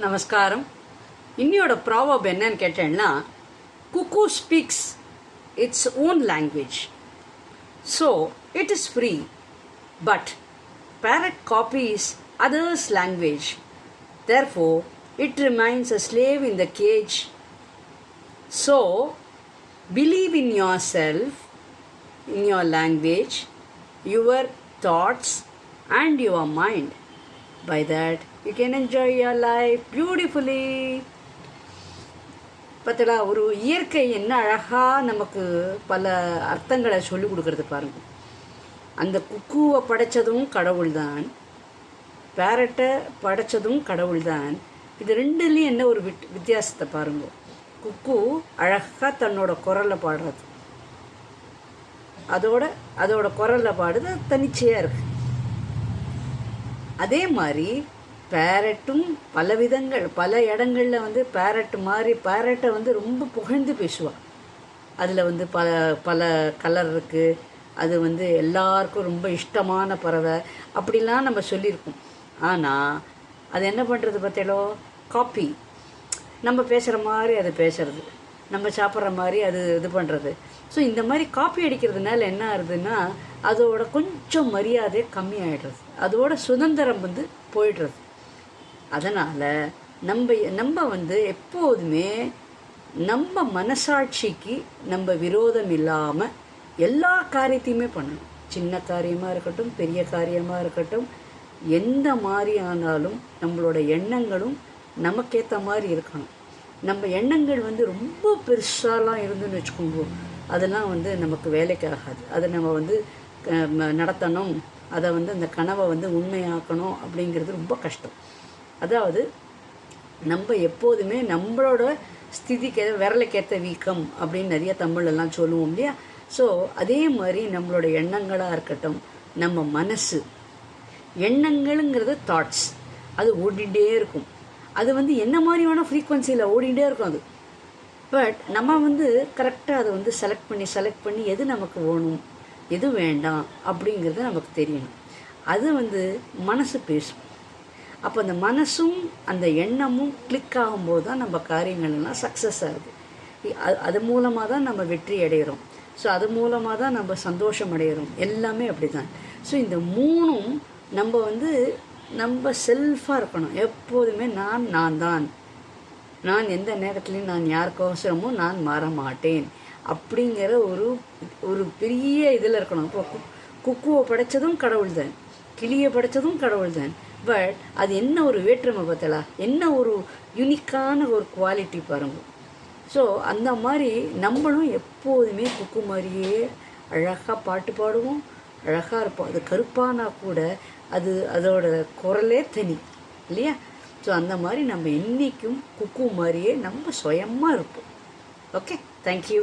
நமஸ்காரம். இன்னியோட ப்ராவர்ப் என்னன்னு கேட்டேன்னா, cuckoo speaks its own language, so it is free, but parrot copies others' language, therefore it remains a slave in the cage. So believe in yourself, in your language, your thoughts and your mind. By that you can enjoy your life beautifully. பார்த்தா ஒரு இயற்கை என்ன அழகாக நமக்கு பல அர்த்தங்களை சொல்லி கொடுக்கறது பாருங்க. அந்த குக்குவை படைத்ததும் கடவுள் தான், பேரட்டை படைத்ததும் கடவுள் தான். இது ரெண்டுலேயும் என்ன ஒரு வித்தியாசத்தை பாருங்க. குக்கு அழகாக தன்னோட குரலில் பாடுறது, அதோட குரலில் பாடுது தனிச்சையாக இருக்குது. அதே மாதிரி பேரட்டும் பல விதங்கள், பல இடங்களில் பேரட்டை ரொம்ப புகழ்ந்து பேசுவாள். அதில் பல கலர் இருக்குது, அது எல்லாருக்கும் ரொம்ப இஷ்டமான பறவை அப்படிலாம் நம்ம சொல்லியிருக்கோம். ஆனால் அது என்ன பண்ணுறது பார்த்தீங்களோ, காப்பி. நம்ம பேசுகிற மாதிரி அது பேசுறது, நம்ம சாப்பிட்ற மாதிரி அது இது பண்ணுறது. ஸோ இந்த மாதிரி காப்பி அடிக்கிறதுனால என்ன ஆகுதுன்னா, அதோட கொஞ்சம் மரியாதை கம்மியாயிடுறது, அதோட சுதந்திரம் போயிடுறது. அதனால் நம்ம எப்போதுமே நம்ம மனசாட்சிக்கு நம்ம விரோதம் இல்லாமல் எல்லா காரியத்தையுமே பண்ணணும். சின்ன காரியமாக இருக்கட்டும், பெரிய காரியமாக இருக்கட்டும், எந்த மாதிரி ஆனாலும் நம்மளோட எண்ணங்களும் நமக்கேற்ற மாதிரி இருக்கணும். நம்ம எண்ணங்கள் ரொம்ப பெருசாலாம் இருந்துன்னு வச்சுக்கோங்க, அதெல்லாம் நமக்கு வேலைக்கு ஆகாது. அதை நம்ம நடத்தணும், அதை அந்த கனவை உண்மையாக்கணும் அப்படிங்கிறது ரொம்ப கஷ்டம். அதாவது நம்ம எப்போதுமே நம்மளோட ஸ்திதிக்கு விரலுக்கேற்ற வீக்கம் அப்படின்னு நிறைய தமிழெல்லாம் சொல்லுவோம் இல்லையா. ஸோ அதே மாதிரி நம்மளோட எண்ணங்களாக இருக்கட்டும், நம்ம மனசு, எண்ணங்களுங்கிறது தாட்ஸ், அது ஓடிகிட்டே இருக்கும். அது என்ன மாதிரியான ஃப்ரீக்குவன்சியில் ஓடிகிட்டே இருக்கும் அது. பட் நம்ம கரெக்டாக அதை செலக்ட் பண்ணி எது நமக்கு வேணும் எது வேண்டாம் அப்படிங்கிறது நமக்கு தெரியணும். அது மனசு பேசும். அப்போ அந்த மனசும் அந்த எண்ணமும் கிளிக் ஆகும்போது தான் நம்ம காரியங்கள்லாம் சக்ஸஸ் ஆகுது. அது மூலமாக தான் நம்ம வெற்றி அடைகிறோம். ஸோ அது மூலமாக தான் நம்ம சந்தோஷம் அடைகிறோம். எல்லாமே அப்படி தான். ஸோ இந்த மூணும் நம்ம செல்ஃபாக இருக்கணும். எப்போதுமே நான் எந்த நேரத்துலையும் நான் யாருக்கோசரமோ நான் மாற மாட்டேன் அப்படிங்கிற ஒரு பெரிய இதில் இருக்கணும். இப்போ குக்குவை படைத்ததும் கடவுள் தான், கிளியை படைத்ததும் கடவுள் தான். பட் அது என்ன ஒரு வேற்றுமை பார்த்தலா, என்ன ஒரு யூனிக்கான ஒரு குவாலிட்டி பாருங்க. ஸோ அந்த மாதிரி நம்மளும் எப்போதுமே குக்கு மாதிரியே அழகாக பாட்டு பாடுவோம், அழகாக இருப்போம். அது கருப்பானா கூட அதோட குரலே தனி இல்லையா. ஸோ அந்த மாதிரி நம்ம என்றைக்கும் குக்கு மாதிரியே நம்ம சுயமாக இருப்போம். Okay, thank you.